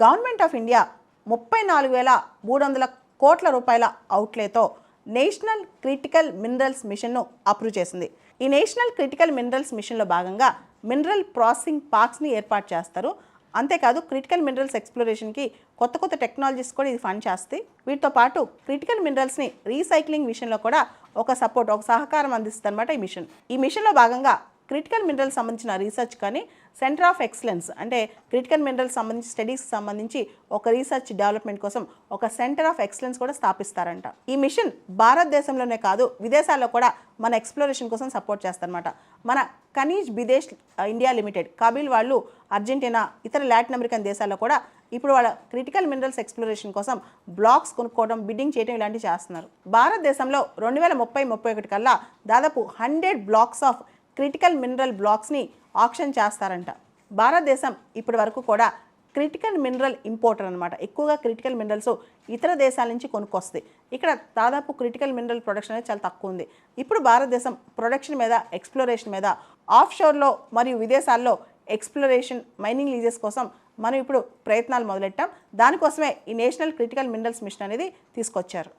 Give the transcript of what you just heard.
Government of India 34,300 కోట్ల రూపాయల అవుట్లేతో national critical minerals మిషన్ను approve చేసింది. ఈ నేషనల్ క్రిటికల్ మినరల్స్ మిషన్లో భాగంగా మినరల్ ప్రాసెసింగ్ పార్క్స్ని ఏర్పాటు చేస్తారు. అంతేకాదు క్రిటికల్ మినరల్స్ ఎక్స్ప్లోరేషన్కి కొత్త టెక్నాలజీస్ కూడా ఇది ఫండ్ చేస్తాయి. వీటితో పాటు క్రిటికల్ మినరల్స్ని రీసైక్లింగ్ విషయంలో కూడా ఒక సహకారం అందిస్తుంది అనమాట ఈ మిషన్లో భాగంగా క్రిటికల్ మినరల్స్ సంబంధించిన రీసెర్చ్ కానీ సెంటర్ ఆఫ్ ఎక్సలెన్స్ అంటే క్రిటికల్ మినరల్స్ సంబంధించి స్టడీస్కి సంబంధించి ఒక రీసెర్చ్ డెవలప్మెంట్ కోసం ఒక సెంటర్ ఆఫ్ ఎక్సలెన్స్ కూడా స్థాపిస్తారంట. ఈ మిషన్ భారతదేశంలోనే కాదు విదేశాల్లో కూడా మన ఎక్స్ప్లోరేషన్ కోసం సపోర్ట్ చేస్తారన్నమాట. మన ఖనీజ్ బిదేశ్ ఇండియా లిమిటెడ్ కాబిల్ వాళ్ళు అర్జెంటీనా ఇతర లాటిన్ అమెరికన్ దేశాల్లో కూడా ఇప్పుడు వాళ్ళ క్రిటికల్ మినరల్స్ ఎక్స్ప్లోరేషన్ కోసం బ్లాక్స్ కొనుక్కోవడం బిడ్డింగ్ చేయడం ఇలాంటివి చేస్తున్నారు. భారతదేశంలో 2030-31 కల్లా దాదాపు 100 బ్లాక్స్ ఆఫ్ క్రిటికల్ మినరల్ బ్లాక్స్ని ఆక్షన్ చేస్తారంట. భారతదేశం ఇప్పటి వరకు కూడా క్రిటికల్ మినరల్ ఇంపోర్టర్ అనమాట. ఎక్కువగా క్రిటికల్ మినరల్స్ ఇతర దేశాల నుంచి కొనుక్కొస్తాయి. ఇక్కడ దాదాపు క్రిటికల్ మినరల్ ప్రొడక్షన్ అనేది చాలా తక్కువ ఉంది. ఇప్పుడు భారతదేశం ప్రొడక్షన్ మీద ఎక్స్ప్లోరేషన్ మీద ఆఫ్ షోర్లో మరియు విదేశాల్లో ఎక్స్ప్లోరేషన్ మైనింగ్ లీజెస్ కోసం మనం ఇప్పుడు ప్రయత్నాలు మొదలెట్టాం. దానికోసమే ఈ నేషనల్ క్రిటికల్ మినరల్స్ మిషన్ అనేది తీసుకొచ్చారు.